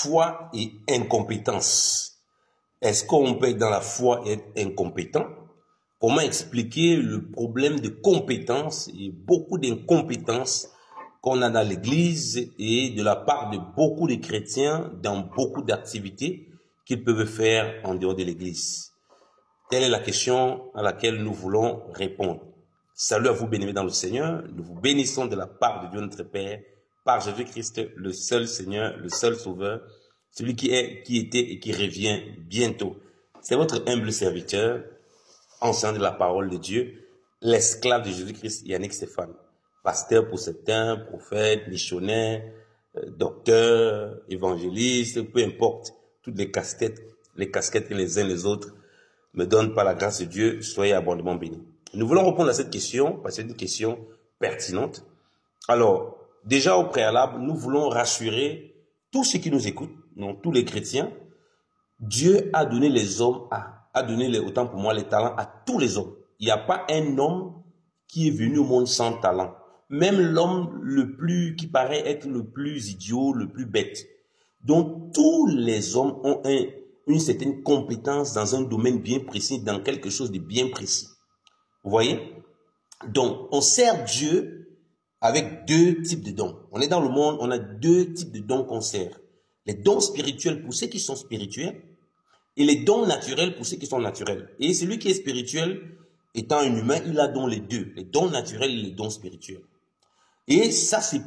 foi et incompétence. Est-ce qu'on peut être dans la foi et être incompétent? Comment expliquer le problème de compétence et beaucoup d'incompétence qu'on a dans l'Église et de la part de beaucoup de chrétiens dans beaucoup d'activités qu'ils peuvent faire en dehors de l'Église? Telle est la question à laquelle nous voulons répondre. Salut à vous, bien-aimés dans le Seigneur. Nous vous bénissons de la part de Dieu notre Père, par Jésus-Christ, le seul Seigneur, le seul Sauveur, celui qui est, qui était et qui revient bientôt. C'est votre humble serviteur, enseignant de la parole de Dieu, l'esclave de Jésus-Christ, Yannick Stéphane, pasteur pour certains, prophète, missionnaire, docteur, évangéliste, peu importe, toutes les casquettes que les uns les autres me donnent par la grâce de Dieu, soyez abondamment bénis. Nous voulons répondre à cette question, parce que c'est une question pertinente. Alors, déjà au préalable, nous voulons rassurer tous ceux qui nous écoutent, donc tous les chrétiens. Dieu a donné les hommes, a donné autant pour moi les talents à tous les hommes. Il n'y a pas un homme qui est venu au monde sans talent. Même l'homme qui paraît être le plus idiot, le plus bête. Donc tous les hommes ont une certaine compétence dans un domaine bien précis, dans quelque chose de bien précis. Vous voyez? Donc on sert Dieu avec deux types de dons. On est dans le monde, on a deux types de dons qu'on sert. Les dons spirituels pour ceux qui sont spirituels et les dons naturels pour ceux qui sont naturels. Et celui qui est spirituel, étant un humain, il a donc les deux, les dons naturels et les dons spirituels. Et ça, c'est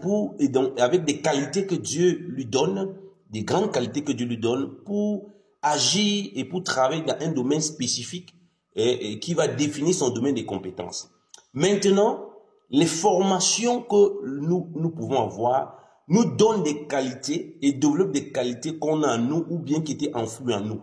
avec des qualités que Dieu lui donne, des grandes qualités que Dieu lui donne pour agir et pour travailler dans un domaine spécifique et qui va définir son domaine de compétences. Maintenant, les formations que nous pouvons avoir nous donnent des qualités et développent des qualités qu'on a en nous ou bien qui étaient enfouies en nous.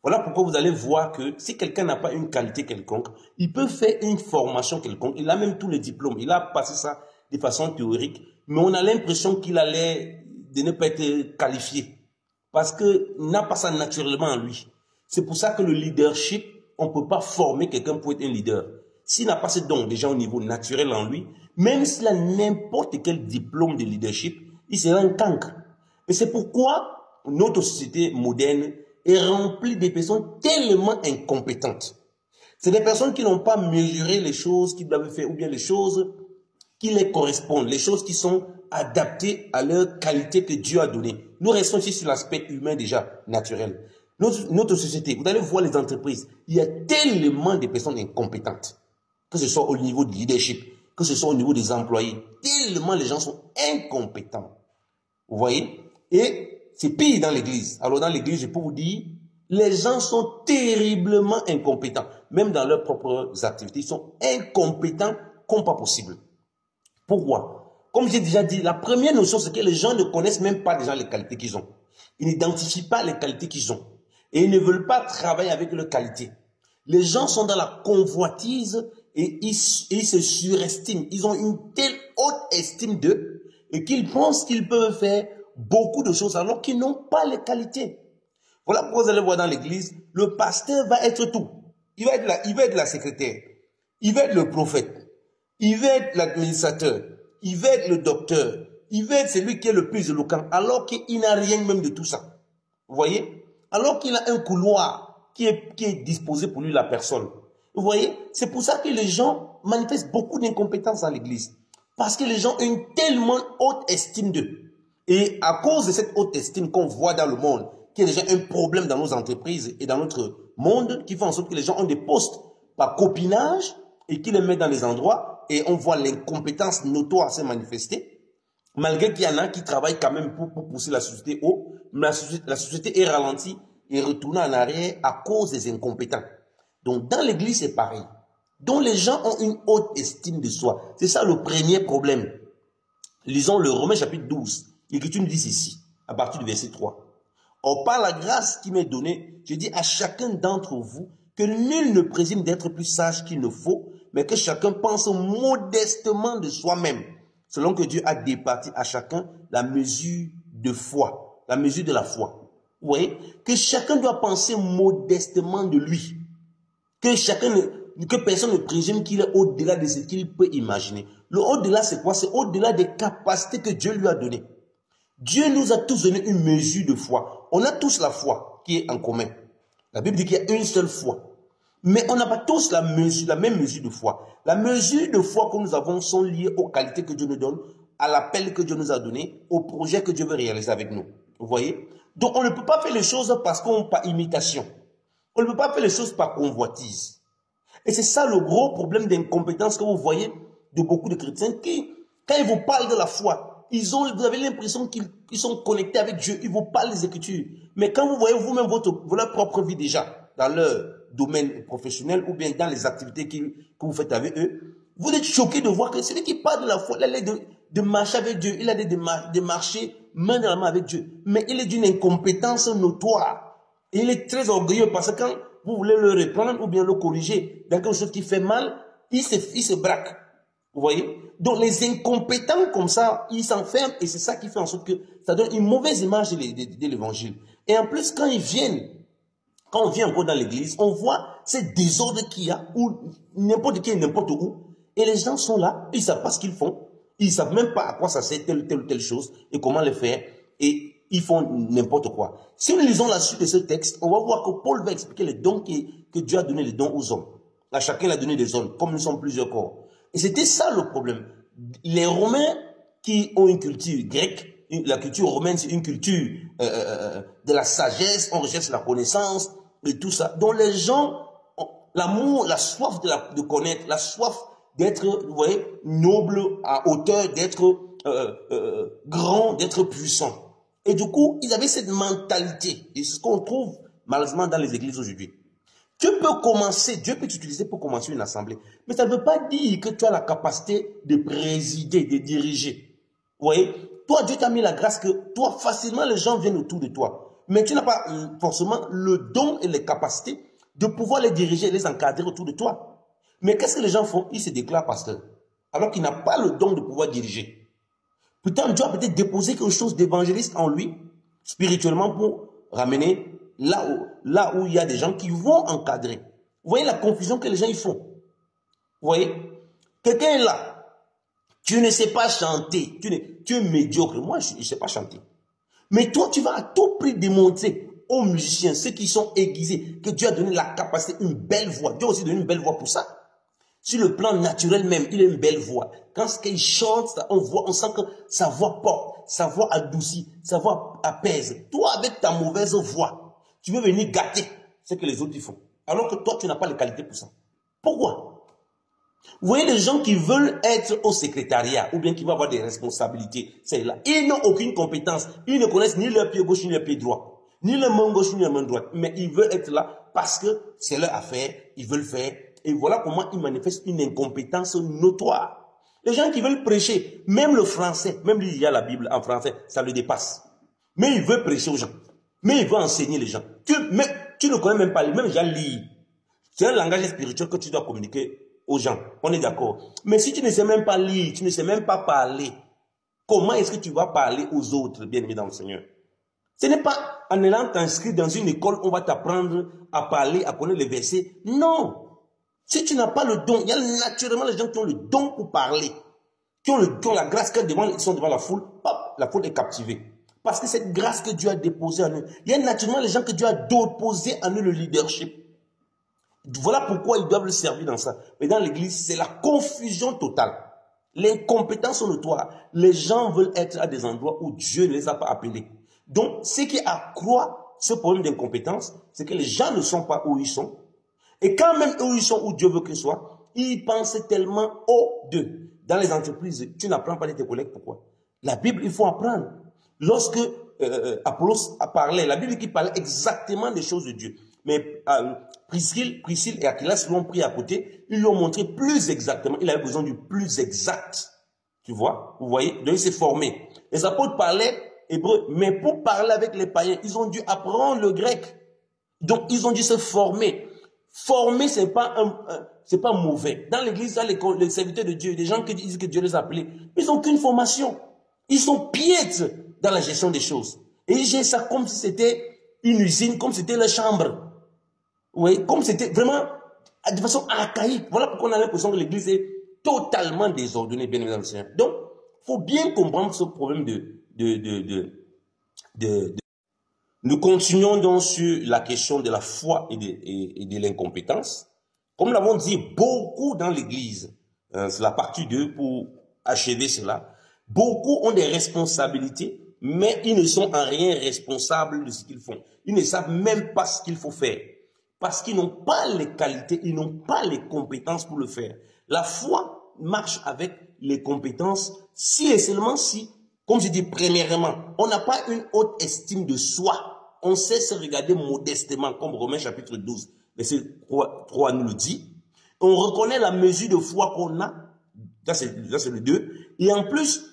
Voilà pourquoi vous allez voir que si quelqu'un n'a pas une qualité quelconque, il peut faire une formation quelconque, il a même tous les diplômes, il a passé ça de façon théorique, mais on a l'impression qu'il allait de ne pas être qualifié parce qu'il n'a pas ça naturellement en lui. C'est pour ça que le leadership, on ne peut pas former quelqu'un pour être un leader. S'il n'a pas ce don déjà au niveau naturel en lui, même s'il a n'importe quel diplôme de leadership, il sera un cancre. Et c'est pourquoi notre société moderne est remplie de personnes tellement incompétentes. C'est des personnes qui n'ont pas mesuré les choses qu'ils doivent faire ou bien les choses qui les correspondent, les choses qui sont adaptées à leur qualité que Dieu a donnée. Nous restons ici sur l'aspect humain déjà, naturel. Notre société, vous allez voir les entreprises, il y a tellement de personnes incompétentes, que ce soit au niveau du leadership, que ce soit au niveau des employés, tellement les gens sont incompétents. Vous voyez? Et c'est pire dans l'église. Alors dans l'église, je peux vous dire, les gens sont terriblement incompétents. Même dans leurs propres activités, ils sont incompétents comme pas possible. Pourquoi? Comme j'ai déjà dit, la première notion, c'est que les gens ne connaissent même pas déjà les qualités qu'ils ont. Ils n'identifient pas les qualités qu'ils ont. Et ils ne veulent pas travailler avec leurs qualités. Les gens sont dans la convoitise et ils se surestiment. Ils ont une telle haute estime d'eux et qu'ils pensent qu'ils peuvent faire beaucoup de choses alors qu'ils n'ont pas les qualités. Voilà pourquoi vous allez voir dans l'église, le pasteur va être tout. Il va être la secrétaire. Il va être le prophète. Il va être l'administrateur. Il va être le docteur. Il va être celui qui est le plus éloquent alors qu'il n'a rien même de tout ça. Vous voyez? Alors qu'il a un couloir qui est disposé pour lui, la personne. Vous voyez? C'est pour ça que les gens manifestent beaucoup d'incompétence dans l'église. Parce que les gens ont une tellement haute estime d'eux. Et à cause de cette haute estime qu'on voit dans le monde, qui est déjà un problème dans nos entreprises et dans notre monde, qui fait en sorte que les gens ont des postes par copinage et qui les mettent dans les endroits et on voit l'incompétence notoire se manifester, malgré qu'il y en a qui travaillent quand même pour pousser la société haut, mais la société est ralentie et retournée en arrière à cause des incompétents. Donc dans l'église, c'est pareil. Donc les gens ont une haute estime de soi. C'est ça le premier problème. Lisons le Romains chapitre 12. L'Écriture nous dit ici, à partir du verset 3. Or, par la grâce qui m'est donnée, je dis à chacun d'entre vous que nul ne présume d'être plus sage qu'il ne faut, mais que chacun pense modestement de soi-même, selon que Dieu a départi à chacun la mesure de foi, la mesure de la foi. Vous voyez? Que chacun doit penser modestement de lui. Que personne ne présume qu'il est au-delà de ce qu'il peut imaginer. Le au-delà, c'est quoi? C'est au-delà des capacités que Dieu lui a données. Dieu nous a tous donné une mesure de foi. On a tous la foi qui est en commun. La Bible dit qu'il y a une seule foi. Mais on n'a pas tous la même mesure de foi. La mesure de foi que nous avons sont liées aux qualités que Dieu nous donne, à l'appel que Dieu nous a donné, au projet que Dieu veut réaliser avec nous. Vous voyez? Donc on ne peut pas faire les choses par imitation. On ne peut pas faire les choses par convoitise. Et c'est ça le gros problème d'incompétence que vous voyez de beaucoup de chrétiens qui, quand ils vous parlent de la foi, vous avez l'impression qu'ils sont connectés avec Dieu, ils vous parlent des Écritures. Mais quand vous voyez vous-même votre propre vie déjà, dans leur domaine professionnel ou bien dans les activités que vous faites avec eux, vous êtes choqués de voir que celui qui parle de la foi, il a de marcher avec Dieu, il a de marcher main dans la main avec Dieu. Mais il est d'une incompétence notoire. Et il est très orgueilleux parce que quand vous voulez le reprendre ou bien le corriger dans quelque chose qui fait mal, il se braque. Vous voyez? Donc les incompétents comme ça, ils s'enferment et c'est ça qui fait en sorte que ça donne une mauvaise image de l'évangile. Et en plus, quand on vient encore dans l'église, on voit ces désordres qu'il y a, où n'importe qui, n'importe où, et les gens sont là, ils ne savent pas ce qu'ils font, ils ne savent même pas à quoi ça sert telle ou telle chose et comment le faire, et ils font n'importe quoi. Si nous lisons la suite de ce texte, on va voir que Paul va expliquer les dons que Dieu a donné les dons aux hommes. À chacun il a donné des zones, comme nous sommes plusieurs corps. Et c'était ça le problème. Les Romains qui ont une culture grecque, la culture romaine c'est une culture de la sagesse, on recherche la connaissance et tout ça. Donc les gens, l'amour, la soif de connaître, la soif d'être, vous voyez, noble à hauteur, d'être grand, d'être puissant. Et du coup, ils avaient cette mentalité. Et c'est ce qu'on trouve malheureusement dans les églises aujourd'hui. Dieu peut t'utiliser pour commencer une assemblée. Mais ça ne veut pas dire que tu as la capacité de présider, de diriger. Vous voyez? Toi, Dieu t'a mis la grâce que toi, facilement, les gens viennent autour de toi. Mais tu n'as pas forcément le don et les capacités de pouvoir les diriger, les encadrer autour de toi. Mais qu'est-ce que les gens font? Ils se déclarent pasteur. Alors qu'il n'a pas le don de pouvoir diriger. Pourtant, Dieu a peut-être déposé quelque chose d'évangéliste en lui, spirituellement, pour ramener là où il y a des gens qui vont encadrer. Vous voyez la confusion que les gens y font. Vous voyez? Quelqu'un est là. Tu ne sais pas chanter. Tu es médiocre. Moi, je ne sais pas chanter. Mais toi, tu vas à tout prix démontrer aux musiciens, ceux qui sont aiguisés, que Dieu a donné la capacité, une belle voix. Dieu a aussi donné une belle voix pour ça. Sur le plan naturel même, il a une belle voix. Quand il chante, on sent que sa voix porte, sa voix adoucit, sa voix apaise. Toi, avec ta mauvaise voix, tu veux venir gâter ce que les autres y font. Alors que toi, tu n'as pas les qualités pour ça. Pourquoi? Vous voyez les gens qui veulent être au secrétariat ou bien qui vont avoir des responsabilités, c'est là. Ils n'ont aucune compétence. Ils ne connaissent ni leur pied gauche ni leur pied droit. Ni leur main gauche ni leur main droite. Mais ils veulent être là parce que c'est leur affaire. Ils veulent faire. Et voilà comment ils manifestent une incompétence notoire. Les gens qui veulent prêcher, même le français, même il y a la Bible en français, ça le dépasse. Mais il veut prêcher aux gens. Mais il veut enseigner les gens. Tu ne connais même pas, même déjà lire. C'est un langage spirituel que tu dois communiquer aux gens. On est d'accord. Mais si tu ne sais même pas lire, tu ne sais même pas parler, comment est-ce que tu vas parler aux autres, bien-aimés dans le Seigneur? Ce n'est pas en allant t'inscrire dans une école, on va t'apprendre à parler, à connaître les versets. Non. Si tu n'as pas le don, il y a naturellement les gens qui ont le don pour parler, qui ont la grâce qu'ils sont devant la foule, hop, la foule est captivée. Parce que cette grâce que Dieu a déposée en eux, il y a naturellement les gens que Dieu a déposé en eux le leadership. Voilà pourquoi ils doivent le servir dans ça. Mais dans l'église, c'est la confusion totale. L'incompétence notoire. Les gens veulent être à des endroits où Dieu ne les a pas appelés. Donc, ce qui accroît ce problème d'incompétence, c'est que les gens ne sont pas où ils sont. Et quand même eux, ils sont où Dieu veut qu'ils soient, ils pensent tellement haut d'eux. Dans les entreprises, tu n'apprends pas de tes collègues. Pourquoi? La Bible, il faut apprendre. Lorsque Apollos a parlé, la Bible qui parlait exactement des choses de Dieu. Mais Priscille et Aquilas l'ont pris à côté, ils lui ont montré plus exactement, il avait besoin du plus exact. Tu vois? Vous voyez? Donc il s'est formé. Les apôtres parlaient hébreu, mais pour parler avec les païens, ils ont dû apprendre le grec. Donc ils ont dû se former. Former, c'est pas mauvais. Dans l'église, dans les serviteurs de Dieu, des gens qui disent que Dieu les a appelés, ils n'ont qu'une formation. Ils sont piètres dans la gestion des choses. Et ils gèrent ça comme si c'était une usine, comme si c'était leur chambre. Oui, comme si c'était vraiment de façon archaïque. Voilà pourquoi on a l'impression que l'église est totalement désordonnée, bien évidemment. Donc, il faut bien comprendre ce problème Nous continuons donc sur la question de la foi et de l'incompétence. Comme nous l'avons dit, beaucoup dans l'Église, c'est la partie 2 pour achever cela, beaucoup ont des responsabilités, mais ils ne sont en rien responsables de ce qu'ils font. Ils ne savent même pas ce qu'il faut faire, parce qu'ils n'ont pas les qualités, ils n'ont pas les compétences pour le faire. La foi marche avec les compétences si et seulement si, comme je dis premièrement, on n'a pas une haute estime de soi. On sait se regarder modestement, comme Romains chapitre 12, verset 3 nous le dit. On reconnaît la mesure de foi qu'on a, ça c'est le 2, et en plus,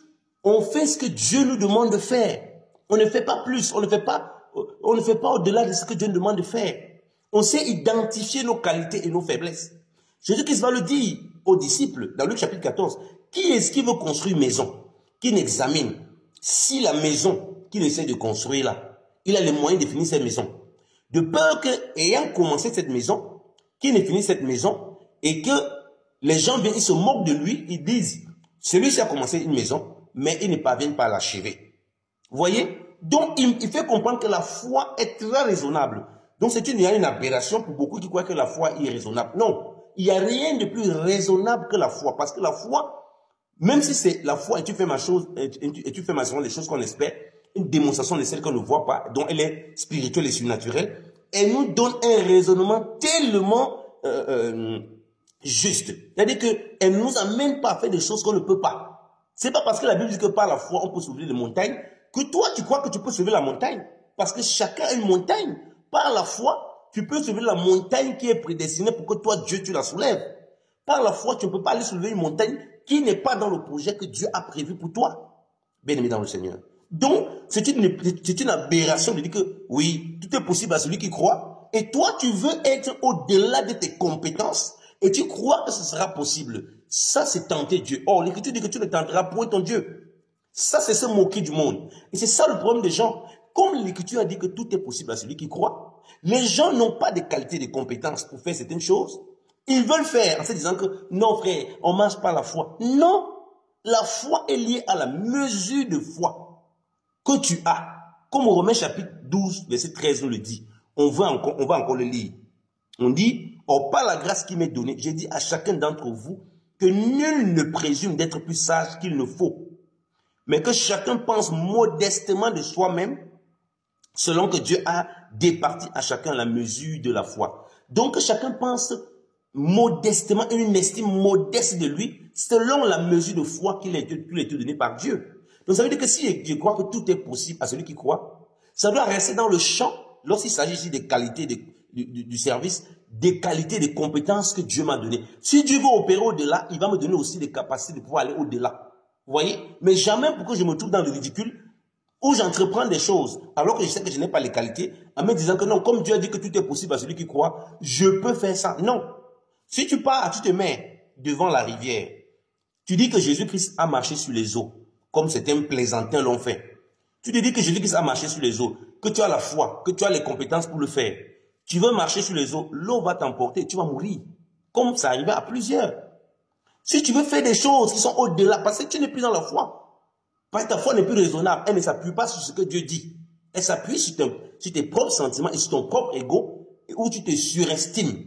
on fait ce que Dieu nous demande de faire. On ne fait pas plus, on ne fait pas au-delà de ce que Dieu nous demande de faire. On sait identifier nos qualités et nos faiblesses. Jésus-Christ va le dire aux disciples, dans Luc chapitre 14, qui est-ce qui veut construire une maison, qui n'examine si la maison qu'il essaie de construire là, il a les moyens de finir cette maison. De peur que, ayant commencé cette maison, qu'il ne finisse cette maison, et que les gens viennent, ils se moquent de lui, ils disent, celui-ci a commencé une maison, mais il ne parvient pas à l'achever. Vous voyez? Donc, il fait comprendre que la foi est très raisonnable. Donc, il y a une aberration pour beaucoup qui croient que la foi est irraisonnable. Non, il n'y a rien de plus raisonnable que la foi, parce que la foi, même si c'est la foi et tu fais ma chose, et tu fais ma des choses qu'on espère, une démonstration de celle qu'on ne voit pas, dont elle est spirituelle et surnaturelle, elle nous donne un raisonnement tellement juste. C'est-à-dire qu'elle ne nous amène pas à faire des choses qu'on ne peut pas. C'est pas parce que la Bible dit que par la foi on peut soulever les montagnes que toi tu crois que tu peux soulever la montagne. Parce que chacun a une montagne. Par la foi, tu peux soulever la montagne qui est prédestinée pour que toi, Dieu, tu la soulèves. Par la foi, tu ne peux pas aller soulever une montagne qui n'est pas dans le projet que Dieu a prévu pour toi. Bien-aimé dans le Seigneur. Donc, c'est une aberration de dire que oui, tout est possible à celui qui croit. Et toi, tu veux être au-delà de tes compétences et tu crois que ce sera possible. Ça, c'est tenter Dieu. Or, l'Écriture dit que tu ne tenteras point ton Dieu. Ça, c'est se moquer du monde. Et c'est ça le problème des gens. Comme l'Écriture a dit que tout est possible à celui qui croit, les gens n'ont pas de qualité, de compétences pour faire certaines choses. Ils veulent faire en se disant que non, frère, on ne marche pas la foi. Non, la foi est liée à la mesure de foi que tu as. Comme Romains chapitre 12, verset 13 nous le dit. On va encore le lire. On dit, or par la grâce qui m'est donnée, j'ai dit à chacun d'entre vous que nul ne présume d'être plus sage qu'il ne faut, mais que chacun pense modestement de soi-même, selon que Dieu a départi à chacun la mesure de la foi. Donc que chacun pense modestement, une estime modeste de lui, selon la mesure de foi qu'il a été donné par Dieu. Donc ça veut dire que si je crois que tout est possible à celui qui croit, ça doit rester dans le champ, lorsqu'il s'agit ici des qualités du service, des qualités, des compétences que Dieu m'a données. Si Dieu veut opérer au-delà, il va me donner aussi des capacités de pouvoir aller au-delà. Vous voyez? Mais jamais pour que je me trouve dans le ridicule, où j'entreprends des choses, alors que je sais que je n'ai pas les qualités, en me disant que non, comme Dieu a dit que tout est possible à celui qui croit, je peux faire ça. Non. Si tu pars, tu te mets devant la rivière, tu dis que Jésus-Christ a marché sur les eaux, comme certains plaisantins l'ont fait. Tu te dis que Jésus-Christ a marché sur les eaux, que tu as la foi, que tu as les compétences pour le faire. Tu veux marcher sur les eaux, l'eau va t'emporter, tu vas mourir. Comme ça arrivait à plusieurs. Si tu veux faire des choses qui sont au-delà, parce que tu n'es plus dans la foi, parce que ta foi n'est plus raisonnable, elle ne s'appuie pas sur ce que Dieu dit. Elle s'appuie sur tes propres sentiments et sur ton propre ego, où tu te surestimes.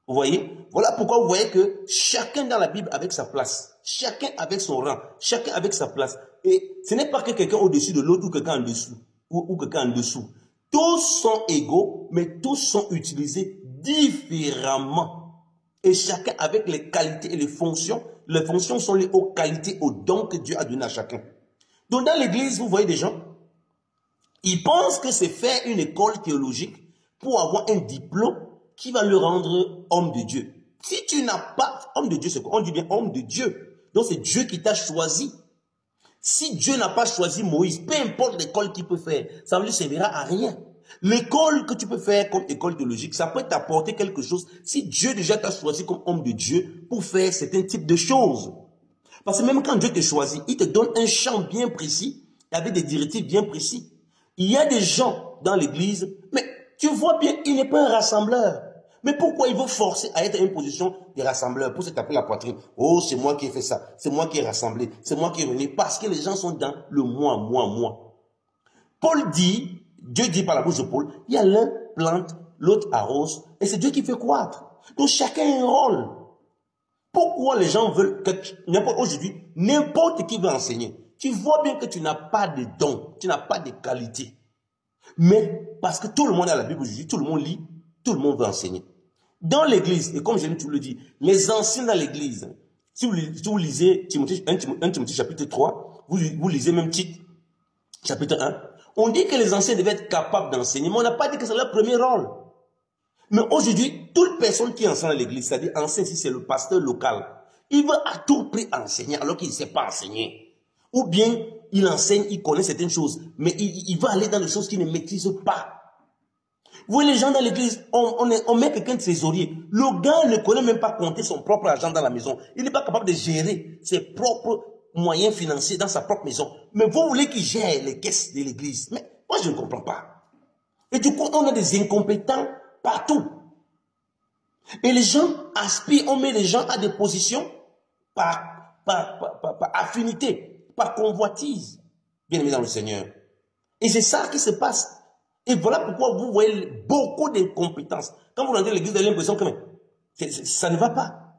Vous voyez? Voilà pourquoi vous voyez que chacun dans la Bible avec sa place, chacun avec son rang, chacun avec sa place. Et ce n'est pas que quelqu'un au-dessus de l'autre ou quelqu'un en dessous, ou quelqu'un en dessous. Tous sont égaux, mais tous sont utilisés différemment. Et chacun avec les qualités et les fonctions sont liées aux qualités, aux dons que Dieu a donnés à chacun. Donc dans l'église, vous voyez des gens, ils pensent que c'est faire une école théologique pour avoir un diplôme qui va le rendre homme de Dieu. Si tu n'as pas, homme de Dieu, c'est quoi? On dit bien homme de Dieu. Donc c'est Dieu qui t'a choisi. Si Dieu n'a pas choisi Moïse, peu importe l'école qu'il peut faire, ça ne lui servira à rien. L'école que tu peux faire comme école théologique, ça peut t'apporter quelque chose si Dieu déjà t'a choisi comme homme de Dieu pour faire certains types de choses. Parce que même quand Dieu te choisit, il te donne un champ bien précis, avec des directives bien précises. Il y a des gens dans l'église, mais tu vois bien, il n'est pas un rassembleur. Mais pourquoi il veut forcer à être à une position de rassembleur pour se taper la poitrine? Oh, c'est moi qui ai fait ça, c'est moi qui ai rassemblé, c'est moi qui ai venu. Parce que les gens sont dans le moi. Paul dit, Dieu dit par la bouche de Paul, il y a l'un plante, l'autre arrose, et c'est Dieu qui fait croître. Donc chacun a un rôle. Pourquoi les gens veulent que, aujourd'hui, n'importe qui veut enseigner. Tu vois bien que tu n'as pas de dons, tu n'as pas de qualité. Mais parce que tout le monde a la Bible aujourd'hui, tout le monde lit, tout le monde veut enseigner. Dans l'église, et comme je tu le dis, les anciens dans l'église, si vous lisez 1 Timothée chapitre 3, vous lisez même Tite, chapitre 1, on dit que les anciens devaient être capables d'enseigner, mais on n'a pas dit que c'est leur premier rôle. Mais aujourd'hui, toute personne qui enseigne à l'église, c'est-à-dire enseigne si c'est le pasteur local, il veut à tout prix enseigner alors qu'il ne sait pas enseigner. Ou bien, il enseigne, il connaît certaines choses, mais il va aller dans des choses qu'il ne maîtrise pas. Vous voyez les gens dans l'église, on met quelqu'un de trésorier. Le gars ne connaît même pas compter son propre argent dans la maison. Il n'est pas capable de gérer ses propres moyens financiers dans sa propre maison. Mais vous voulez qu'il gère les caisses de l'église. Mais moi, je ne comprends pas. Et du coup, on a des incompétents partout. Et les gens aspirent, on met les gens à des positions par affinité, par convoitise, bien aimé dans le Seigneur. Et c'est ça qui se passe. Et voilà pourquoi vous voyez beaucoup d'incompétences. Quand vous rentrez à l'église, vous avez l'impression que ça ne va pas.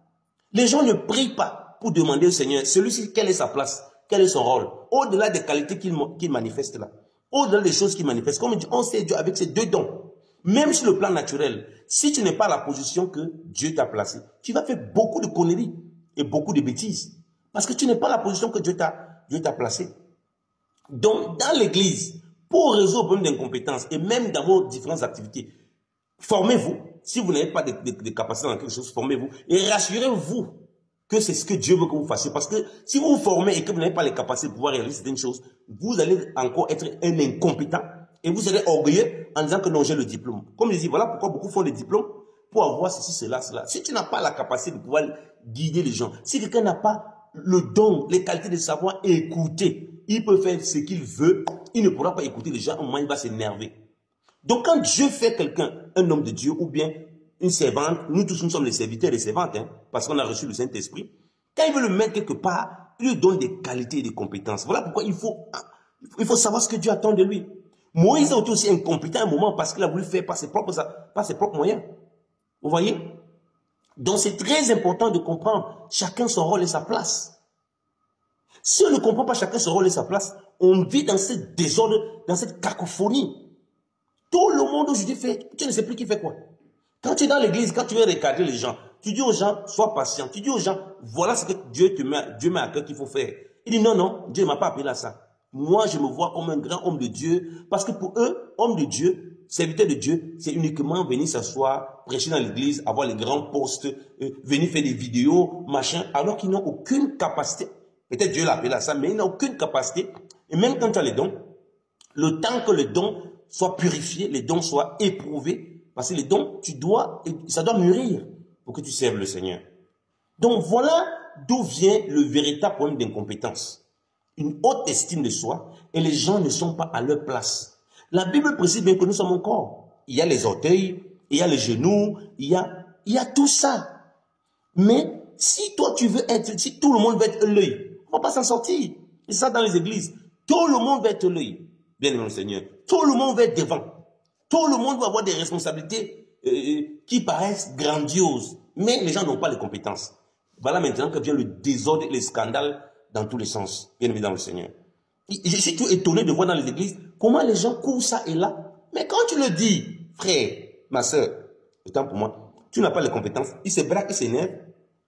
Les gens ne prient pas pour demander au Seigneur, celui-ci, quelle est sa place, quel est son rôle, au-delà des qualités qu'il manifeste là, au-delà des choses qu'il manifeste. Comme on sait Dieu avec ses deux dons, même sur le plan naturel, si tu n'es pas à la position que Dieu t'a placée, tu vas faire beaucoup de conneries et beaucoup de bêtises. Parce que tu n'es pas à la position que Dieu t'a placée. Donc, dans l'église, pour résoudre le problème d'incompétence et même dans vos différentes activités, formez-vous. Si vous n'avez pas de capacité dans quelque chose, formez-vous et rassurez-vous que c'est ce que Dieu veut que vous fassiez. Parce que si vous vous formez et que vous n'avez pas les capacités de pouvoir réaliser certaines choses, vous allez encore être un incompétent et vous serez orgueilleux en disant que non, j'ai le diplôme. Comme je dis, voilà pourquoi beaucoup font des diplômes pour avoir ceci, cela, cela. Si tu n'as pas la capacité de pouvoir guider les gens, si quelqu'un n'a pas le don, les qualités de savoir écouter, il peut faire ce qu'il veut, il ne pourra pas écouter les gens, au moins il va s'énerver. Donc quand Dieu fait quelqu'un, un homme de Dieu ou bien une servante, nous tous nous sommes les serviteurs et les servantes, parce qu'on a reçu le Saint-Esprit, quand il veut le mettre quelque part, il lui donne des qualités et des compétences. Voilà pourquoi il faut savoir ce que Dieu attend de lui. Moïse a été aussi incompétent à un moment parce qu'il a voulu faire par ses propres moyens. Vous voyez? Donc c'est très important de comprendre chacun son rôle et sa place. Si on ne comprend pas chacun son rôle et sa place, on vit dans ce désordre, dans cette cacophonie. Tout le monde aujourd'hui fait, tu ne sais plus qui fait quoi. Quand tu es dans l'église, quand tu veux recadrer les gens, tu dis aux gens, sois patient. Tu dis aux gens, voilà ce que Dieu met à cœur qu'il faut faire. Il dit non, non, Dieu ne m'a pas appelé à ça. Moi, je me vois comme un grand homme de Dieu, parce que pour eux, homme de Dieu, serviteur de Dieu, c'est uniquement venir s'asseoir, prêcher dans l'église, avoir les grands postes, venir faire des vidéos, machin, alors qu'ils n'ont aucune capacité. Peut-être Dieu l'a appelé à ça, mais ils n'ont aucune capacité. Et même quand tu as les dons, le temps que le don soit purifié, les dons soient éprouvés, parce que les dons, ça doit mûrir pour que tu serves le Seigneur. Donc voilà d'où vient le véritable problème d'incompétence. Une haute estime de soi et les gens ne sont pas à leur place. La Bible précise bien que nous sommes un corps. Il y a les orteils, il y a les genoux, il y a tout ça. Mais si toi tu veux être, si tout le monde veut être l'œil, on ne va pas s'en sortir. C'est ça dans les églises. Tout le monde veut être l'œil. Bien aimé mon Seigneur. Tout le monde veut être devant. Tout le monde veut avoir des responsabilités qui paraissent grandioses. Mais les gens n'ont pas les compétences. Voilà maintenant que vient le désordre et les scandales dans tous les sens. Bien aimé dans le Seigneur. Je suis tout étonné de voir dans les églises comment les gens courent ça et là. Mais quand tu le dis, frère, ma soeur, autant pour moi, tu n'as pas les compétences, il se braque, il s'énerve,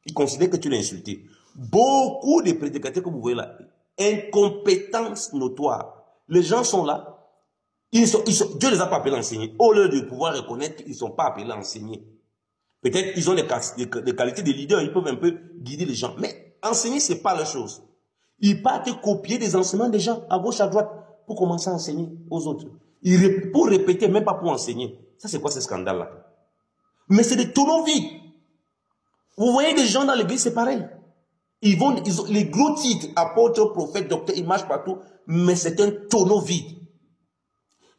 il considère que tu l'as insulté. Beaucoup de prédicateurs que vous voyez là, incompétence notoire. Les gens sont là, Dieu ne les a pas appelés à enseigner. Au lieu de pouvoir reconnaître qu'ils ne sont pas appelés à enseigner. Peut-être qu'ils ont des qualités de leader, ils peuvent un peu guider les gens. Mais enseigner, ce n'est pas la chose. Ils partent copier des enseignements des gens à gauche, à droite, pour commencer à enseigner aux autres. Pour répéter, même pas pour enseigner. Ça, c'est quoi ce scandale-là? Mais c'est des tonneaux vides. Vous voyez des gens dans l'église, c'est pareil. Ils ont les gros titres, apôtres, prophètes, docteurs, ils marchent partout, mais c'est un tonneau vide.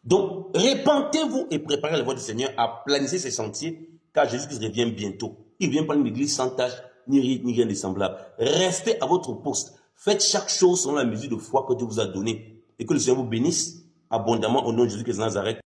Donc, répentez-vous et préparez la voie du Seigneur à planifier ses sentiers, car Jésus-Christ revient bientôt. Il ne vient pas d'une église sans tâche, ni rien de semblable. Restez à votre poste. Faites chaque chose selon la mesure de foi que Dieu vous a donnée. Et que le Seigneur vous bénisse abondamment au nom de Jésus-Christ de Nazareth.